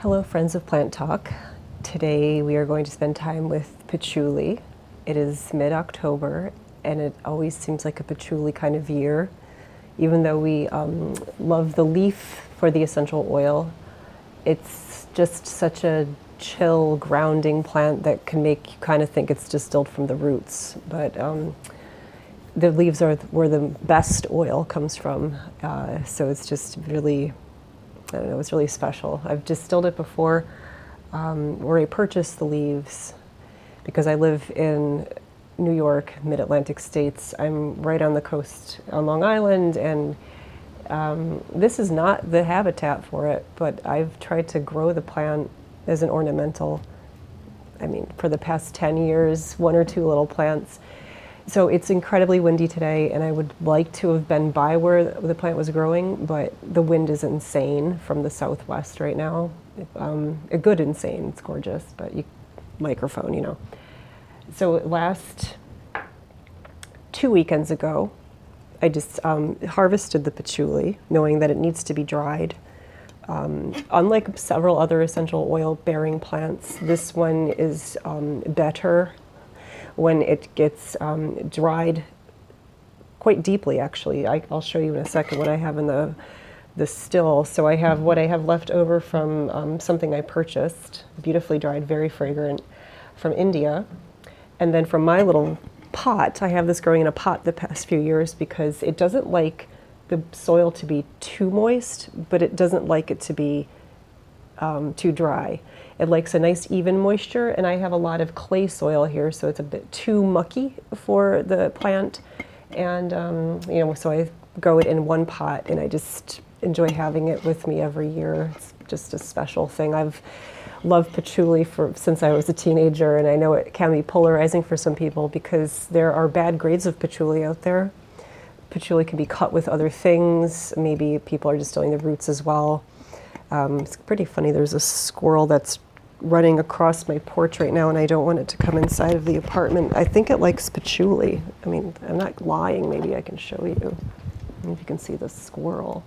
Hello, friends of Plant Talk. Today we are going to spend time with patchouli. It is mid-October, and it always seems like a patchouli kind of year. Even though we love the leaf for the essential oil, it's just such a chill, grounding plant that can make you kind of think it's distilled from the roots. But the leaves are where the best oil comes from, so it's just really, I don't know, it's really special. I've distilled it before, where I purchased the leaves because I live in New York, mid-Atlantic states. I'm right on the coast on Long Island, and this is not the habitat for it, but I've tried to grow the plant as an ornamental, for the past 10 years, one or two little plants. So it's incredibly windy today, and I would like to have been by where the plant was growing, but the wind is insane from the southwest right now. A good insane, it's gorgeous, but microphone, you know. So last 2 weekends ago, I just harvested the patchouli, knowing that it needs to be dried. Unlike several other essential oil-bearing plants, this one is better when it gets dried quite deeply, actually. I'll show you in a second what I have in the still. So I have what I have left over from something I purchased, beautifully dried, very fragrant, from India. And then from my little pot, I have this growing in a pot the past few years because it doesn't like the soil to be too moist, but it doesn't like it to be too dry. It likes a nice even moisture, and I have a lot of clay soil here, so it's a bit too mucky for the plant. And so I grow it in one pot, and I just enjoy having it with me every year. It's just a special thing. I've loved patchouli since I was a teenager, and I know it can be polarizing for some people because there are bad grades of patchouli out there. Patchouli can be cut with other things. Maybe people are distilling the roots as well. It's pretty funny. There's a squirrel that's running across my porch right now, and I don't want it to come inside of the apartment. I think it likes patchouli. I'm not lying. Maybe I can show you. I don't know if you can see the squirrel.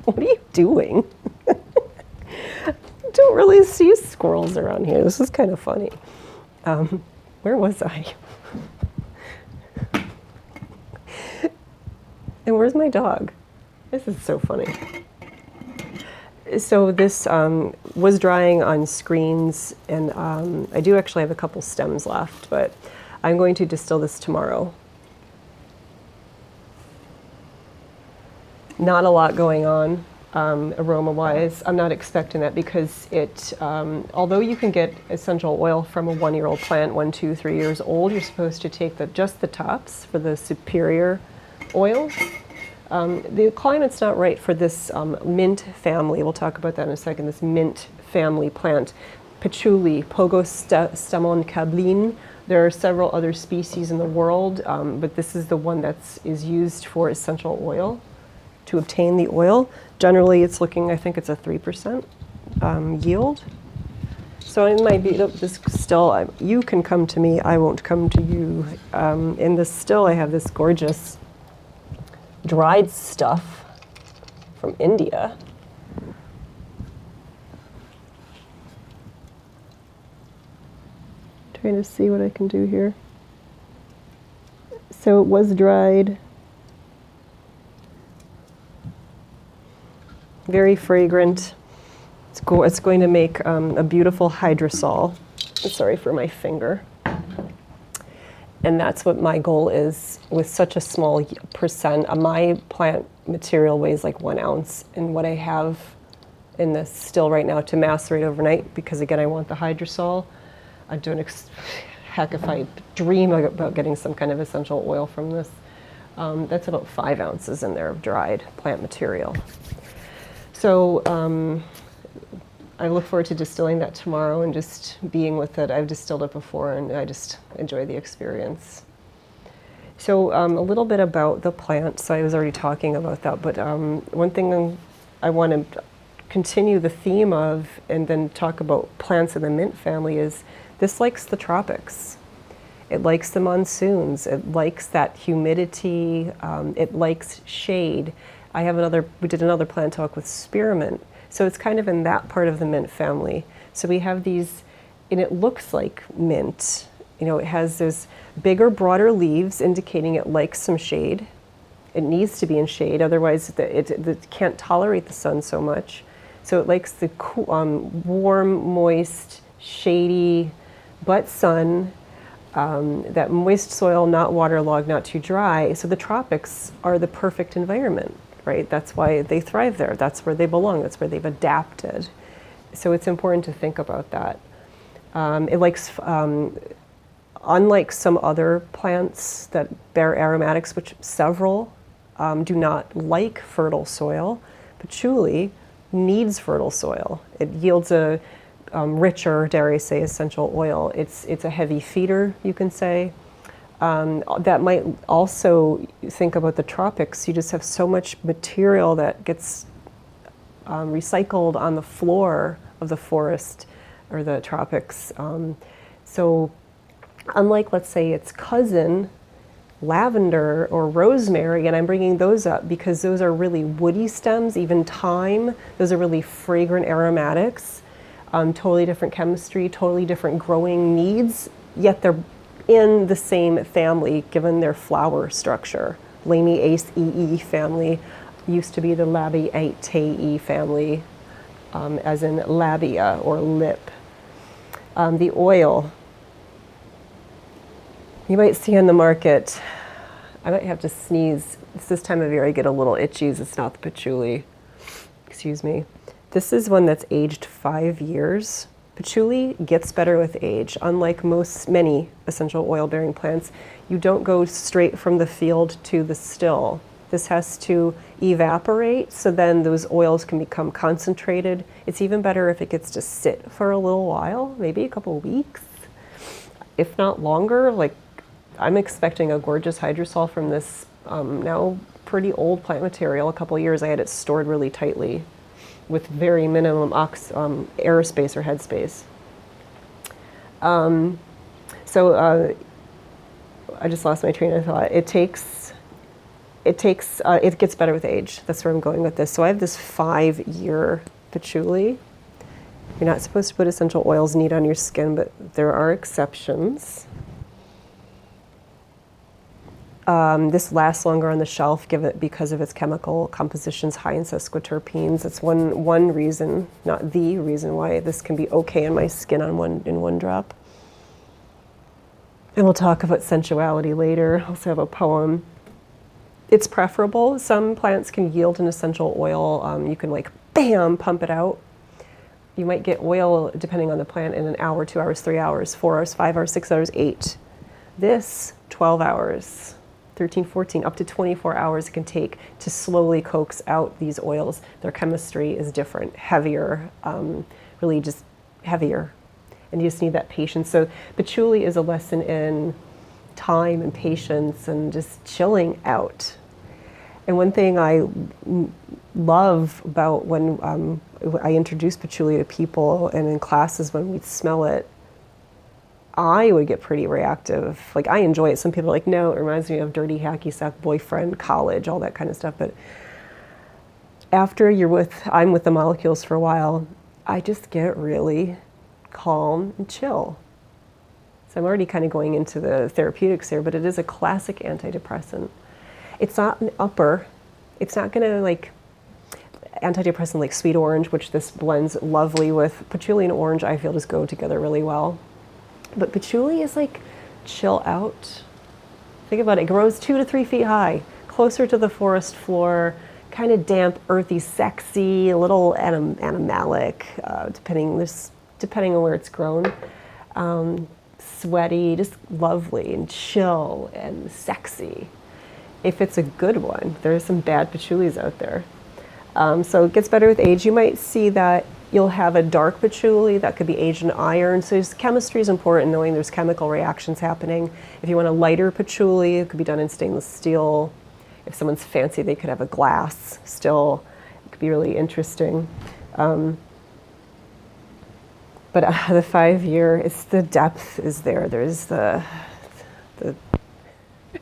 What are you doing? I don't really see squirrels around here. This is kind of funny. Where was I? And where's my dog? This is so funny. So this was drying on screens, and I do actually have a couple stems left, but I'm going to distill this tomorrow. Not a lot going on aroma-wise. I'm not expecting that because although you can get essential oil from a 1-year-old plant, 1, 2, 3 years old, you're supposed to take just the tops for the superior oil. The climate's not right for this mint family. We'll talk about that in a second. This mint family plant, patchouli, Pogostemon cablin. There are several other species in the world, but this is the one that is used for essential oil to obtain the oil. Generally, it's looking, I think it's a 3% yield. So it might be this still. You can come to me. I won't come to you. In this still, I have this gorgeous dried stuff from India. Trying to see what I can do here. So it was dried. Very fragrant. It's going to make a beautiful hydrosol. Sorry for my finger. And that's what my goal is with such a small percent. My plant material weighs like 1 ounce, and what I have in this still right now to macerate overnight, because again, I want the hydrosol. I don't heck if I dream about getting some kind of essential oil from this. That's about 5 ounces in there of dried plant material. So I look forward to distilling that tomorrow and just being with it. I've distilled it before, and I just enjoy the experience. So a little bit about the plant. So I was already talking about that, but one thing I want to continue the theme of and then talk about plants in the mint family is this likes the tropics. It likes the monsoons. It likes that humidity. It likes shade. We did another plant talk with spearmint. So it's kind of in that part of the mint family. So we have these, and it looks like mint. You know, it has those bigger, broader leaves indicating it likes some shade. It needs to be in shade, otherwise it can't tolerate the sun so much. So it likes the warm, moist, shady, but sun, that moist soil, not waterlogged, not too dry. So the tropics are the perfect environment, right? That's why they thrive there. That's where they belong. That's where they've adapted. So it's important to think about that. It likes, unlike some other plants that bear aromatics, which several do not like fertile soil, patchouli needs fertile soil. It yields a richer, dare I say, essential oil. It's a heavy feeder, you can say. That might also think about the tropics. You just have so much material that gets recycled on the floor of the forest or the tropics. So unlike, let's say, its cousin, lavender or rosemary, and I'm bringing those up because those are really woody stems, even thyme, those are really fragrant aromatics, totally different chemistry, totally different growing needs, yet they're in the same family given their flower structure. Lamiaceae family used to be the Labiatae family, as in labia or lip. The oil, you might see on the market, I might have to sneeze. It's this time of year I get a little itchies. It's not the patchouli. Excuse me. This is one that's aged 5 years. Patchouli gets better with age. Unlike many essential oil-bearing plants, you don't go straight from the field to the still. This has to evaporate, so then those oils can become concentrated. It's even better if it gets to sit for a little while, maybe a couple weeks, if not longer. Like, I'm expecting a gorgeous hydrosol from this now pretty old plant material. A couple of years I had it stored really tightly with very minimum airspace or headspace. So I just lost my train of thought. It gets better with age. That's where I'm going with this. So I have this 5-year patchouli. You're not supposed to put essential oils neat on your skin, but there are exceptions. This lasts longer on the shelf because of its chemical compositions high in sesquiterpenes. That's one reason, not the reason, why this can be okay in my skin in one drop. And we'll talk about sensuality later. I also have a poem. It's preferable. Some plants can yield an essential oil. You can like, bam, pump it out. You might get oil, depending on the plant, in an hour, 2 hours, 3 hours, 4 hours, 5 hours, 6 hours, 8. This, 12 hours. 13, 14, up to 24 hours it can take to slowly coax out these oils. Their chemistry is different, heavier, really just heavier. And you just need that patience. So patchouli is a lesson in time and patience and just chilling out. And one thing I love about when I introduce patchouli to people and in classes when we'd smell it, I would get pretty reactive. Like, I enjoy it. Some people are like, no, it reminds me of dirty hacky sack boyfriend, college, all that kind of stuff. But after I'm with the molecules for a while, I just get really calm and chill. So I'm already kind of going into the therapeutics here, but it is a classic antidepressant. It's not an upper. It's not going to like antidepressant like sweet orange, which this blends lovely with. Patchouli and orange, I feel, just go together really well. But patchouli is like chill out. Think about it. It grows 2 to 3 feet high, closer to the forest floor, kind of damp, earthy, sexy, a little animalic, depending on where it's grown. Sweaty, just lovely and chill and sexy. If it's a good one, there's some bad patchoulis out there. So it gets better with age. You might see that you'll have a dark patchouli that could be aged in iron. So chemistry is important, knowing there's chemical reactions happening. If you want a lighter patchouli, it could be done in stainless steel. If someone's fancy, they could have a glass still. It could be really interesting. But the 5-year, it's the depth is there. There's the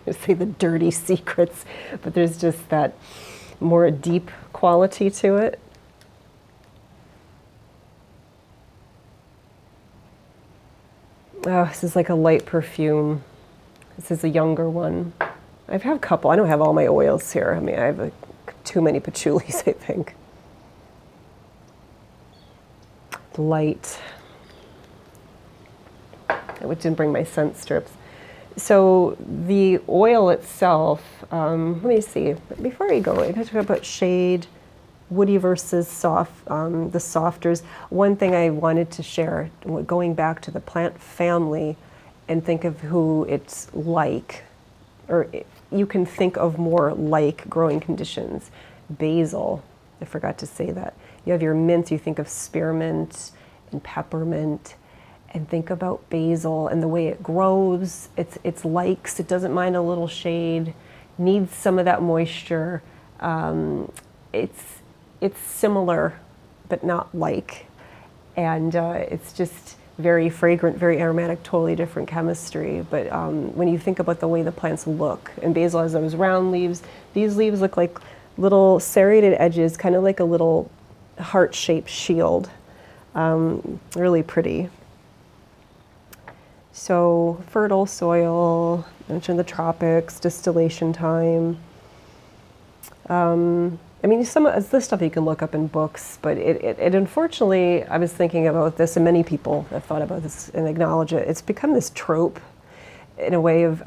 I say the dirty secrets, but there's just that more deep quality to it. Oh, this is like a light perfume. This is a younger one. I've had a couple. I don't have all my oils here. I mean, I have too many patchoulis, I think. Light. I didn't bring my scent strips. So the oil itself, let me see. Before I go, I talk about shade, woody versus soft, the softers. One thing I wanted to share, going back to the plant family and think of who it's like, or you can think of more like growing conditions. Basil, I forgot to say that. You have your mints, you think of spearmint and peppermint, and think about basil and the way it grows. It's likes, it doesn't mind a little shade, needs some of that moisture. It's similar, but not like. And it's just very fragrant, very aromatic, totally different chemistry. But when you think about the way the plants look, and basil has those round leaves, these leaves look like little serrated edges, kind of like a little heart-shaped shield. Really pretty. So fertile soil, mentioned the tropics, distillation time. I mean, some of this stuff you can look up in books, but it unfortunately, I was thinking about this, and many people have thought about this and acknowledge it. It's become this trope in a way of,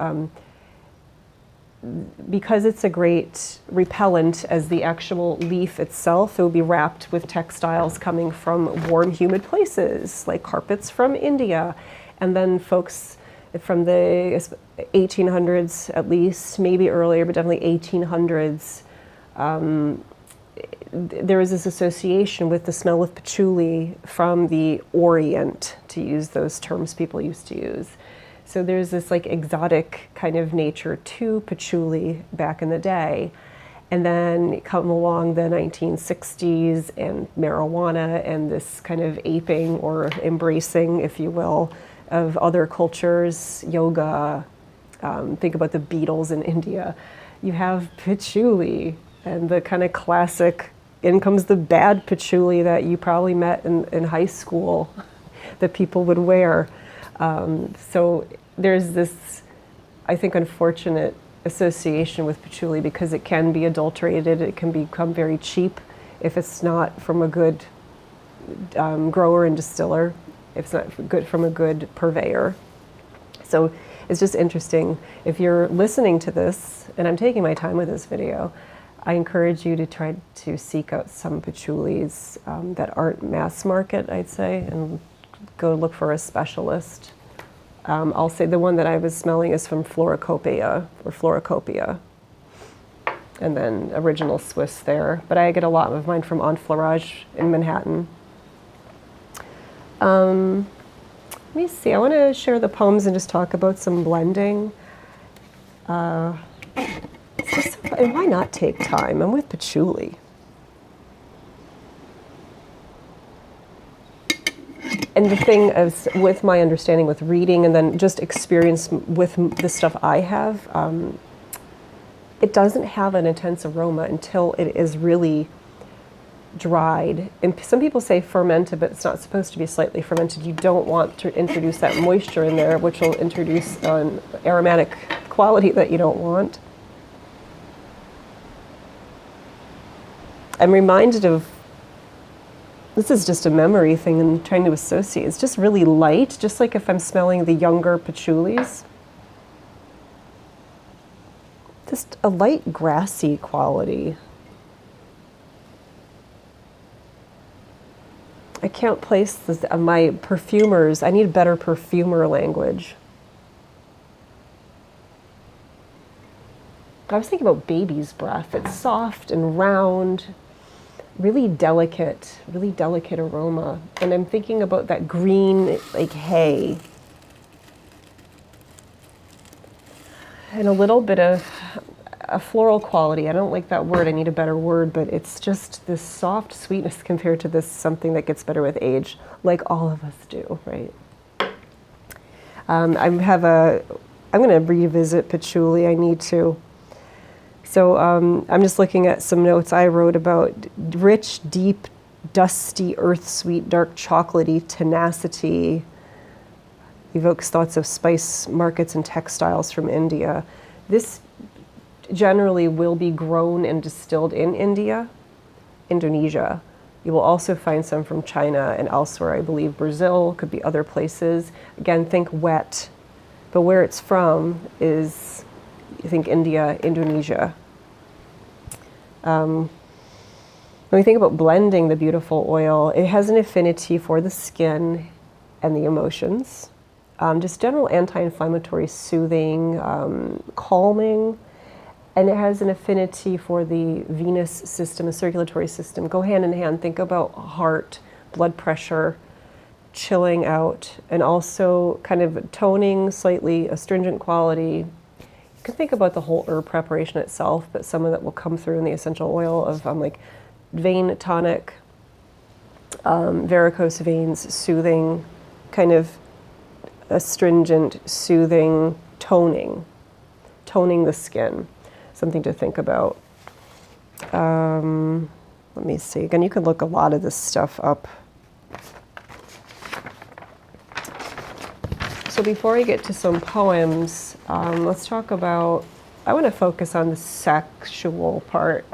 because it's a great repellent as the actual leaf itself, it will be wrapped with textiles coming from warm, humid places, like carpets from India. And then folks from the 1800s at least, maybe earlier, but definitely 1800s, there is this association with the smell of patchouli from the Orient, to use those terms people used to use. So there's this like exotic kind of nature to patchouli back in the day. And then come along the 1960s and marijuana and this kind of aping or embracing, if you will, of other cultures, yoga, think about the Beatles in India. You have patchouli and the kind of classic, in comes the bad patchouli that you probably met in high school that people would wear. So there's this, I think, unfortunate association with patchouli because it can be adulterated, it can become very cheap if it's not from a good grower and distiller, if it's not good from a good purveyor. So it's just interesting. If you're listening to this, and I'm taking my time with this video, I encourage you to try to seek out some patchoulis that aren't mass market, I'd say, and go look for a specialist. I'll say the one that I was smelling is from Floricopia, or Floricopia, and then original Swiss there. But I get a lot of mine from Enfleurage in Manhattan. Let me see, I want to share the poems and just talk about some blending. And why not take time? I'm with patchouli. And the thing is, with my understanding with reading and then just experience with the stuff I have, it doesn't have an intense aroma until it is really dried. And some people say fermented, but it's not supposed to be slightly fermented. You don't want to introduce that moisture in there, which will introduce an aromatic quality that you don't want. I'm reminded of, this is just a memory thing and trying to associate. It's just really light, just like if I'm smelling the younger patchoulis. Just a light grassy quality. I can't place this, my perfumers, I need better perfumer language. I was thinking about baby's breath. It's soft and round, really delicate aroma. And I'm thinking about that green, like hay. And a little bit of a floral quality. I don't like that word, I need a better word, but it's just this soft sweetness compared to this something that gets better with age, like all of us do, right? I'm going to revisit patchouli, I need to. So I'm just looking at some notes I wrote about rich, deep, dusty, earth sweet, dark chocolatey tenacity. Evokes thoughts of spice markets and textiles from India. This generally will be grown and distilled in Indonesia. You will also find some from China and elsewhere. I believe Brazil, could be other places. Again, think wet, but where it's from is, I think, India, Indonesia. When we think about blending the beautiful oil, it has an affinity for the skin and the emotions. Just general anti-inflammatory, soothing, calming, and it has an affinity for the venous system, the circulatory system. Go hand in hand. Think about heart, blood pressure, chilling out, and also kind of toning, slightly astringent quality. You can think about the whole herb preparation itself, but some of that will come through in the essential oil of like vein tonic, varicose veins, soothing, kind of astringent, soothing, toning the skin. Something to think about. Let me see. Again, you can look a lot of this stuff up. So before I get to some poems, let's talk about, I want to focus on the sexual part,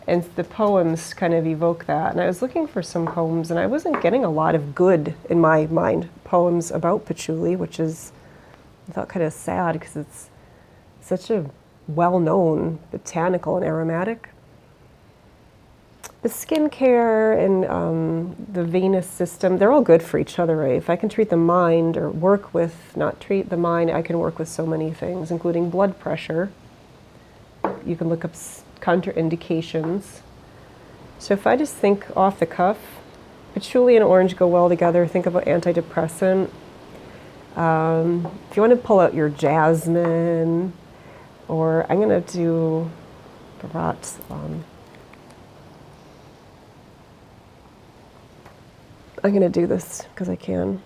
and the poems kind of evoke that. And I was looking for some poems, and I wasn't getting a lot of good, in my mind, poems about patchouli, which is, I thought, kind of sad, because it's such a well-known botanical and aromatic. The skincare and the venous system, they're all good for each other, right? If I can treat the mind or work with, not treat the mind, I can work with so many things, including blood pressure. You can look up contraindications. So if I just think off the cuff, patchouli and orange go well together. Think about antidepressant. If you want to pull out your jasmine, or I'm going to do perhaps I'm going to do this because I can.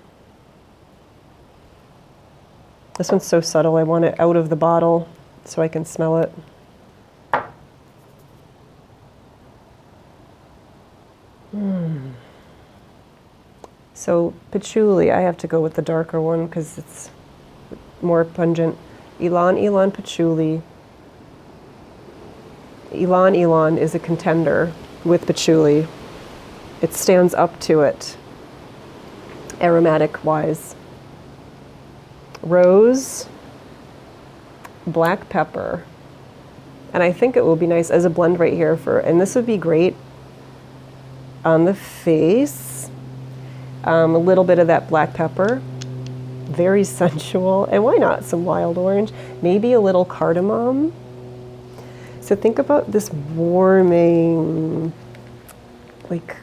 This one's so subtle, I want it out of the bottle so I can smell it. So patchouli, I have to go with the darker one because it's more pungent. Ylang patchouli. Ylang is a contender with patchouli. It stands up to it, aromatic-wise. Rose, black pepper, and I think it will be nice as a blend right here for, and this would be great on the face. A little bit of that black pepper, very sensual, and why not some wild orange? Maybe a little cardamom. So think about this warming, like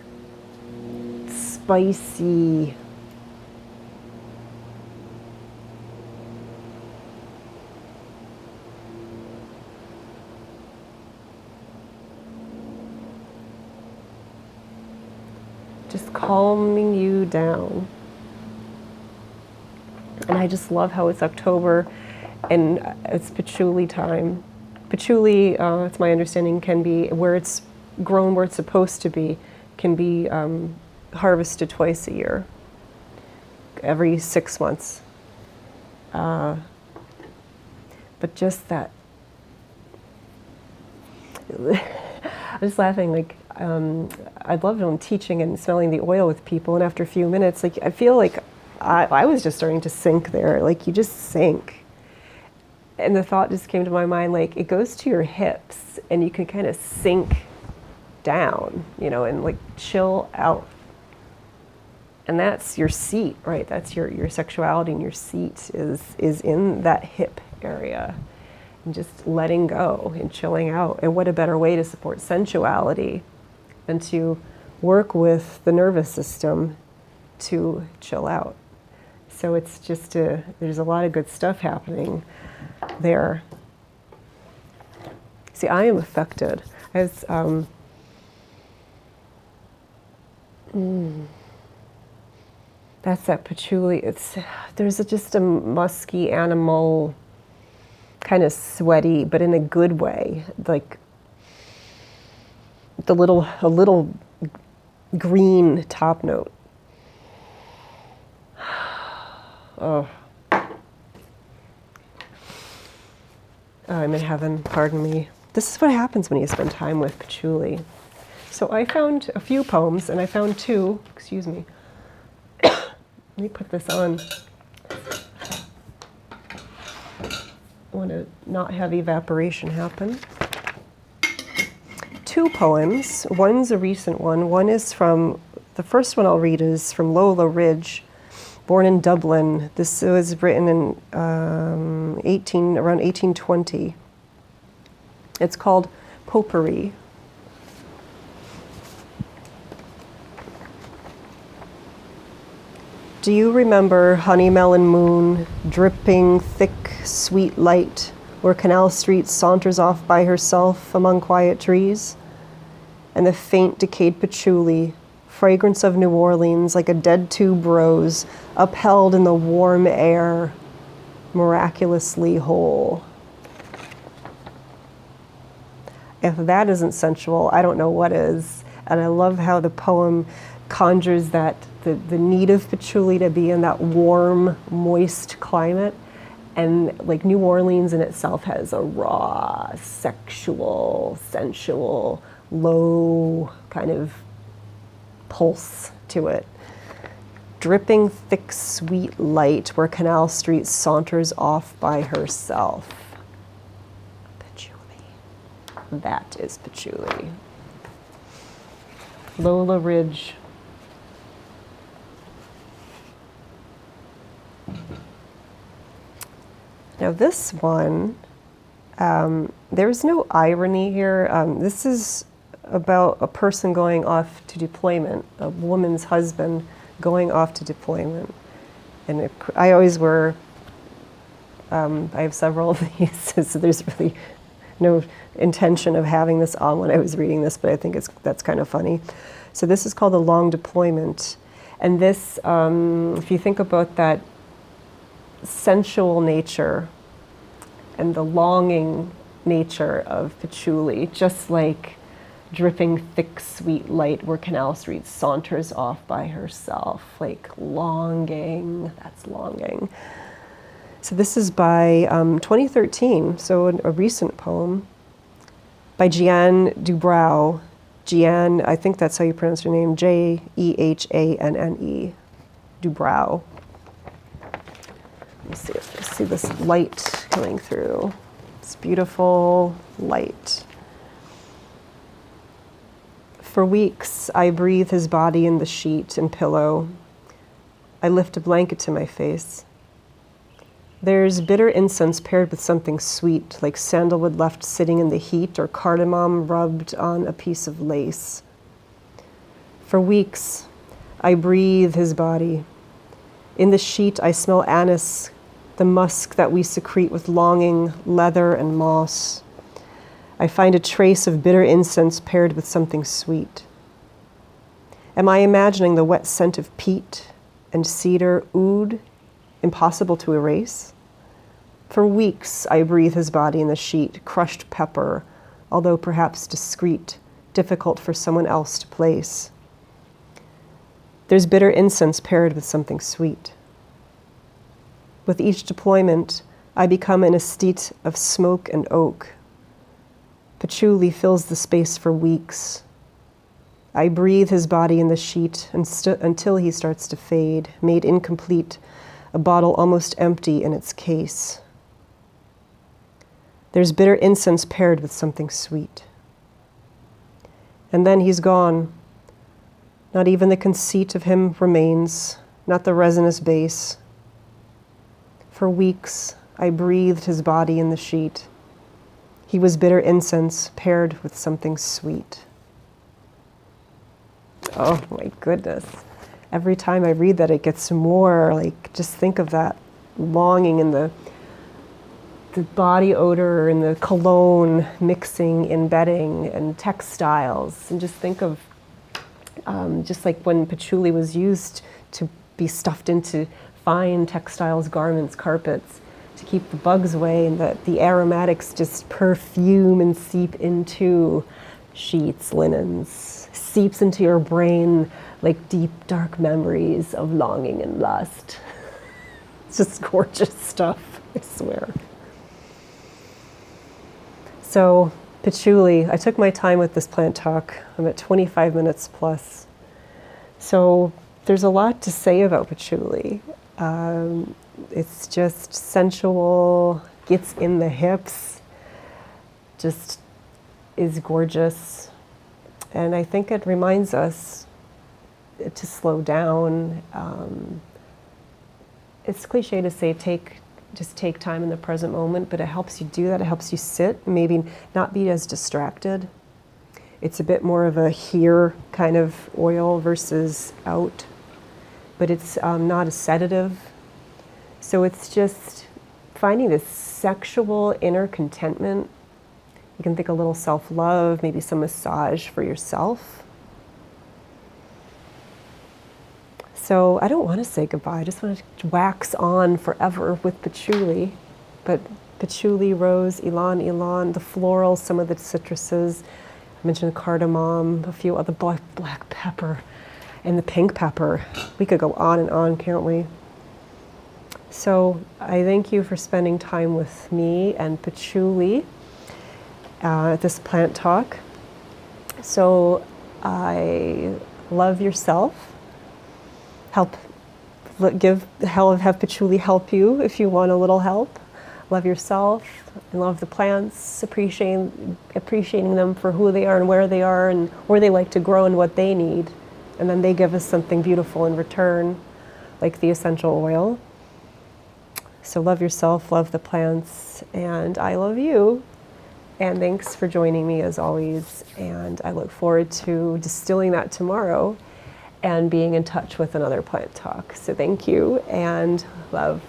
spicy, just calming you down. And I just love how it's October and it's patchouli time. Patchouli, it's my understanding, can be, where it's grown where it's supposed to be, can be harvested twice a year, every 6 months. But just that, I'm just laughing, like, I love when I'm teaching and smelling the oil with people, and after a few minutes, like, I feel like I was just starting to sink there, like you just sink. And the thought just came to my mind, like, it goes to your hips and you can kind of sink down, you know, and like chill out. And that's your seat, right? That's your sexuality, and your seat is in that hip area. And just letting go and chilling out. And what a better way to support sensuality than to work with the nervous system to chill out. So it's just there's a lot of good stuff happening there. See, I am affected. As that's that patchouli. There's just a musky animal kind of sweaty, but in a good way. Like a little green top note. Oh. Oh, I'm in heaven, pardon me. This is what happens when you spend time with patchouli. So I found a few poems, and I found two, excuse me. Let me put this on. I want to not have evaporation happen. Two poems. One's a recent one. One is from, the first one I'll read is from Lola Ridge, born in Dublin. This was written in around 1820. It's called Potpourri. Do you remember honey melon moon, dripping thick, sweet light, where Canal Street saunters off by herself among quiet trees? And the faint, decayed patchouli, fragrance of New Orleans, like a dead tube rose, upheld in the warm air, miraculously whole. If that isn't sensual, I don't know what is. And I love how the poem conjures that the need of patchouli to be in that warm, moist climate. And like New Orleans in itself has a raw, sexual, sensual, low kind of pulse to it. Dripping thick, sweet light where Canal Street saunters off by herself. Patchouli. That is patchouli. Lola Ridge. Now this one, there's no irony here. This is about a person going off to deployment, a woman's husband going off to deployment. And I always wear, I have several of these, so there's really no intention of having this on when I was reading this, but I think that's kind of funny. So this is called a long deployment. And this, if you think about that sensual nature and the longing nature of patchouli, just like dripping thick sweet light where Canal Street saunters off by herself, like longing, that's longing. So this is by 2013, so a recent poem by Jeanne Dubrow. Jeanne, I think that's how you pronounce her name, Jehanne, Dubrow. Let me see if you see this light coming through. It's beautiful light. For weeks, I breathe his body in the sheet and pillow. I lift a blanket to my face. There's bitter incense paired with something sweet, like sandalwood left sitting in the heat or cardamom rubbed on a piece of lace. For weeks, I breathe his body. In the sheet, I smell anise, the musk that we secrete with longing, leather, and moss. I find a trace of bitter incense paired with something sweet. Am I imagining the wet scent of peat and cedar, oud, impossible to erase? For weeks, I breathe his body in the sheet, crushed pepper, although perhaps discreet, difficult for someone else to place. There's bitter incense paired with something sweet. With each deployment, I become an aesthete of smoke and oak. Patchouli fills the space for weeks. I breathe his body in the sheet until he starts to fade, made incomplete, a bottle almost empty in its case. There's bitter incense paired with something sweet. And then he's gone. Not even the conceit of him remains, not the resinous base. For weeks, I breathed his body in the sheet. He was bitter incense paired with something sweet. Oh my goodness. Every time I read that, it gets more like, just think of that longing in the body odor and the cologne mixing in bedding and textiles. And just think of just like when patchouli was used to be stuffed into fine textiles, garments, carpets, to keep the bugs away, and the aromatics just perfume and seep into sheets, linens, seeps into your brain like deep, dark memories of longing and lust. It's just gorgeous stuff, I swear. So, patchouli, I took my time with this plant talk. I'm at 25 minutes plus. So, there's a lot to say about patchouli. It's just sensual, gets in the hips, just is gorgeous. And I think it reminds us to slow down. It's cliche to say just take time in the present moment, but it helps you do that. It helps you sit, maybe not be as distracted. It's a bit more of a here kind of oil versus out, but it's not a sedative. So it's just finding this sexual inner contentment. You can think a little self-love, maybe some massage for yourself. So I don't want to say goodbye. I just want to wax on forever with patchouli. But patchouli, rose, ylang-ylang, the florals, some of the citruses. I mentioned cardamom, a few other black pepper, and the pink pepper. We could go on, can't we? So I thank you for spending time with me and patchouli at this plant talk. So I love yourself. Have patchouli help you if you want a little help. Love yourself and love the plants, appreciating them for who they are and where they like to grow and what they need. And then they give us something beautiful in return, like the essential oil. So love yourself, love the plants, and I love you. And thanks for joining me as always. And I look forward to distilling that tomorrow and being in touch with another plant talk. So thank you and love.